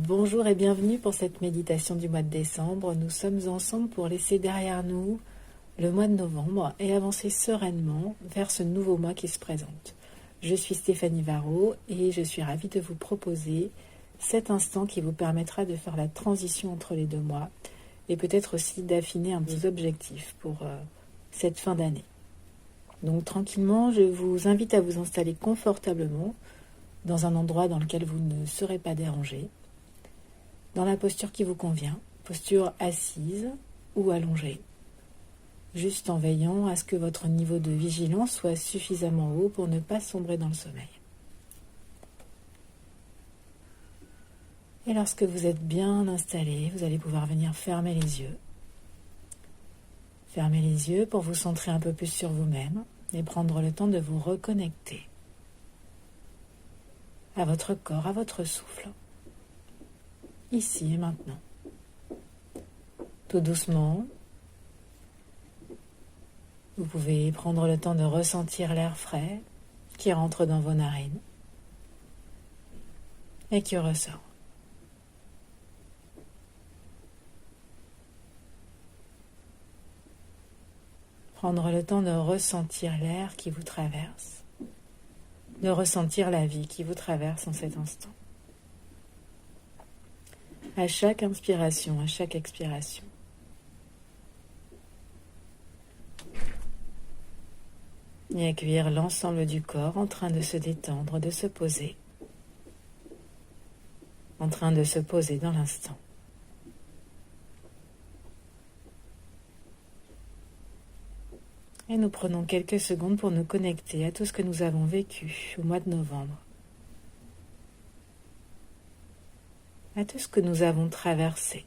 Bonjour et bienvenue pour cette méditation du mois de décembre. Nous sommes ensemble pour laisser derrière nous le mois de novembre et avancer sereinement vers ce nouveau mois qui se présente. Je suis Stéphanie Varro et je suis ravie de vous proposer cet instant qui vous permettra de faire la transition entre les deux mois et peut-être aussi d'affiner un petit objectif pour cette fin d'année. Donc tranquillement, je vous invite à vous installer confortablement dans un endroit dans lequel vous ne serez pas dérangé, dans la posture qui vous convient, posture assise ou allongée, juste en veillant à ce que votre niveau de vigilance soit suffisamment haut pour ne pas sombrer dans le sommeil. Et lorsque vous êtes bien installé, vous allez pouvoir venir fermer les yeux. Fermez les yeux pour vous centrer un peu plus sur vous-même et prendre le temps de vous reconnecter à votre corps, à votre souffle, ici et maintenant. Tout doucement, vous pouvez prendre le temps de ressentir l'air frais qui rentre dans vos narines et qui ressort. Prendre le temps de ressentir l'air qui vous traverse, de ressentir la vie qui vous traverse en cet instant. À chaque inspiration, à chaque expiration. Et accueillir l'ensemble du corps en train de se détendre, de se poser. En train de se poser dans l'instant. Et nous prenons quelques secondes pour nous connecter à tout ce que nous avons vécu au mois de novembre. À tout ce que nous avons traversé.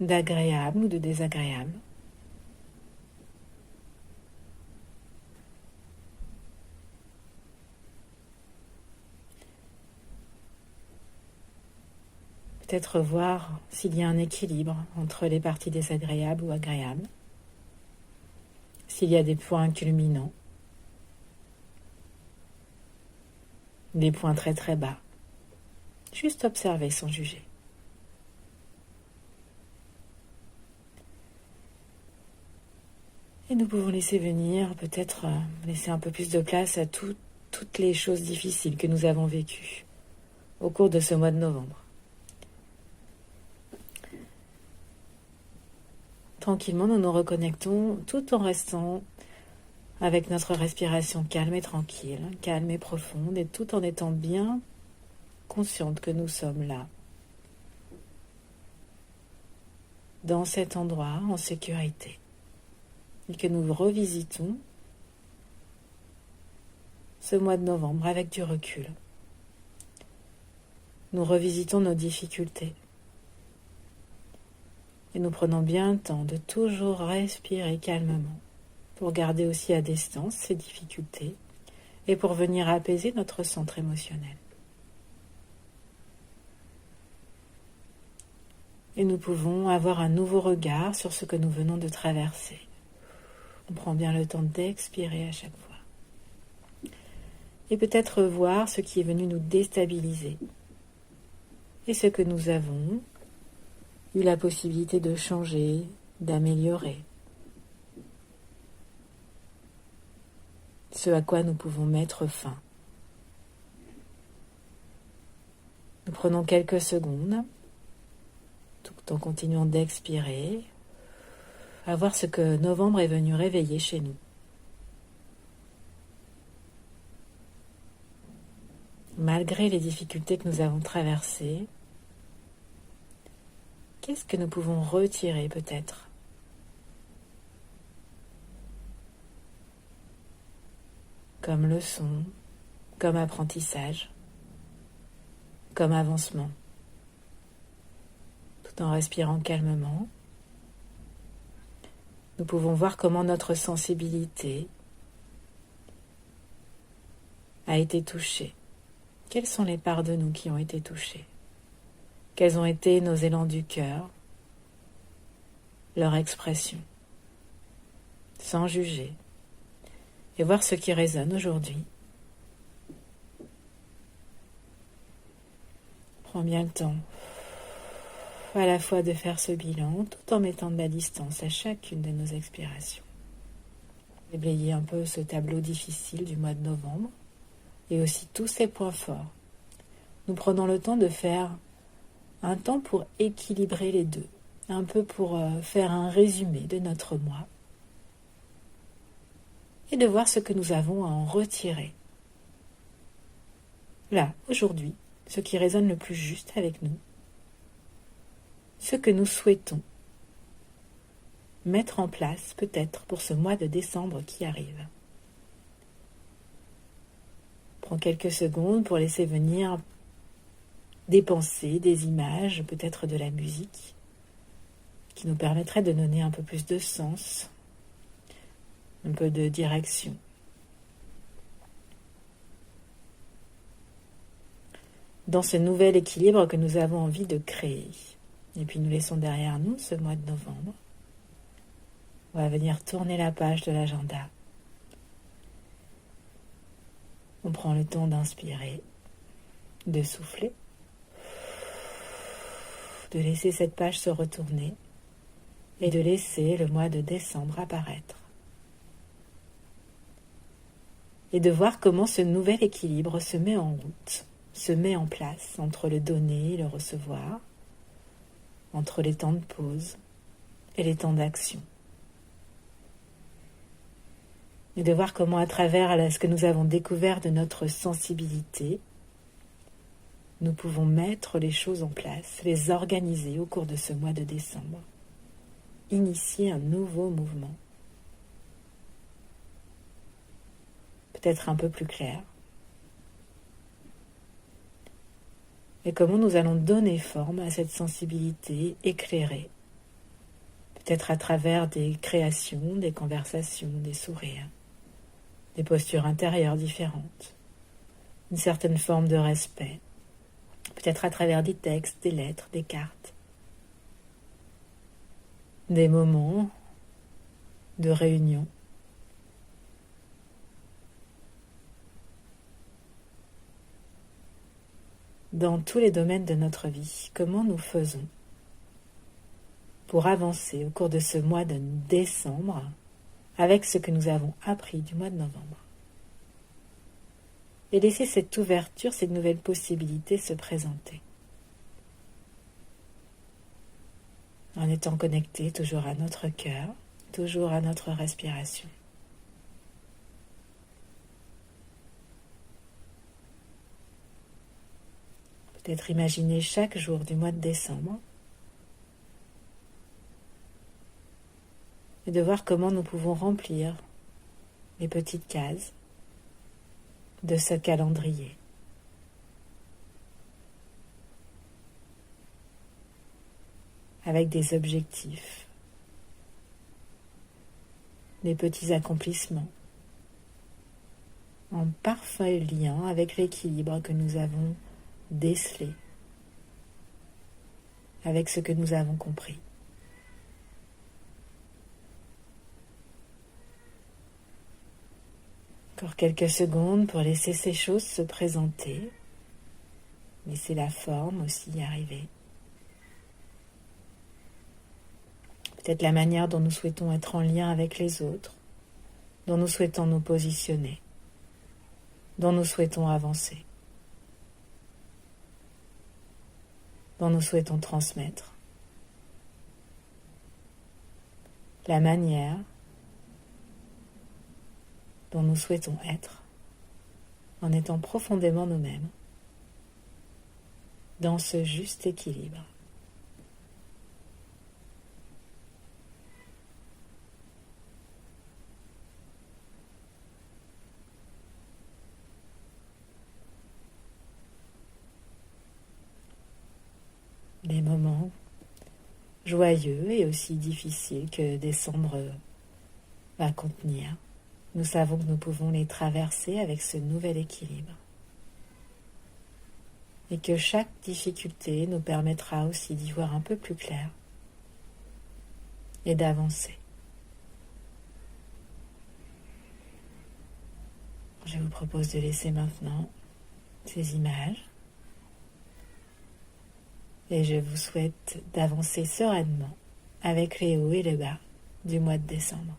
D'agréable ou de désagréable. Peut-être voir s'il y a un équilibre entre les parties désagréables ou agréables. S'il y a des points culminants. Des points très très bas. Juste observer sans juger. Et nous pouvons laisser venir, peut-être laisser un peu plus de place à toutes les choses difficiles que nous avons vécues au cours de ce mois de novembre. Tranquillement, nous nous reconnectons tout en restant avec notre respiration calme et tranquille, calme et profonde, et tout en étant bien consciente que nous sommes là, dans cet endroit, en sécurité, et que nous revisitons ce mois de novembre avec du recul. Nous revisitons nos difficultés. Et nous prenons bien le temps de toujours respirer calmement pour garder aussi à distance ces difficultés et pour venir apaiser notre centre émotionnel. Et nous pouvons avoir un nouveau regard sur ce que nous venons de traverser. On prend bien le temps d'expirer à chaque fois. Et peut-être voir ce qui est venu nous déstabiliser et ce que nous avons eu la possibilité de changer, d'améliorer. Ce à quoi nous pouvons mettre fin. Nous prenons quelques secondes, tout en continuant d'expirer, à voir ce que novembre est venu réveiller chez nous. Malgré les difficultés que nous avons traversées, qu'est-ce que nous pouvons retirer peut-être ? Comme leçon, comme apprentissage, comme avancement. Tout en respirant calmement, nous pouvons voir comment notre sensibilité a été touchée. Quelles sont les parts de nous qui ont été touchées ? Quels ont été nos élans du cœur, leur expression, sans juger, et voir ce qui résonne aujourd'hui. Prends bien le temps à la fois de faire ce bilan tout en mettant de la distance à chacune de nos expirations. Déblayer un peu ce tableau difficile du mois de novembre et aussi tous ses points forts. Nous prenons le temps de faire un temps pour équilibrer les deux, un peu pour faire un résumé de notre mois et de voir ce que nous avons à en retirer. Là, aujourd'hui, ce qui résonne le plus juste avec nous, ce que nous souhaitons mettre en place peut-être pour ce mois de décembre qui arrive. Prends quelques secondes pour laisser venir des pensées, des images, peut-être de la musique, qui nous permettrait de donner un peu plus de sens, un peu de direction. Dans ce nouvel équilibre que nous avons envie de créer. Et puis nous laissons derrière nous ce mois de novembre. On va venir tourner la page de l'agenda. On prend le temps d'inspirer, de souffler, de laisser cette page se retourner et de laisser le mois de décembre apparaître. Et de voir comment ce nouvel équilibre se met en route, se met en place entre le donner et le recevoir, entre les temps de pause et les temps d'action. Et de voir comment à travers ce que nous avons découvert de notre sensibilité, nous pouvons mettre les choses en place, les organiser au cours de ce mois de décembre, initier un nouveau mouvement. Peut-être un peu plus clair. Et comment nous allons donner forme à cette sensibilité éclairée, peut-être à travers des créations, des conversations, des sourires, des postures intérieures différentes, une certaine forme de respect, peut-être à travers des textes, des lettres, des cartes, des moments de réunion. Dans tous les domaines de notre vie, comment nous faisons pour avancer au cours de ce mois de décembre avec ce que nous avons appris du mois de novembre. Et laisser cette ouverture, cette nouvelle possibilité se présenter. En étant connecté toujours à notre cœur, toujours à notre respiration. Peut-être imaginer chaque jour du mois de décembre et de voir comment nous pouvons remplir les petites cases de ce calendrier. Avec des objectifs, des petits accomplissements, en parfait lien avec l'équilibre que nous avons décelé, avec ce que nous avons compris. Encore quelques secondes pour laisser ces choses se présenter, laisser la forme aussi arriver. Peut-être la manière dont nous souhaitons être en lien avec les autres, dont nous souhaitons nous positionner, dont nous souhaitons avancer, dont nous souhaitons transmettre. La manière dont nous souhaitons être en étant profondément nous-mêmes dans ce juste équilibre. Des moments joyeux et aussi difficiles que décembre va contenir. Nous savons que nous pouvons les traverser avec ce nouvel équilibre. Et que chaque difficulté nous permettra aussi d'y voir un peu plus clair et d'avancer. Je vous propose de laisser maintenant ces images et je vous souhaite d'avancer sereinement avec les hauts et les bas du mois de décembre.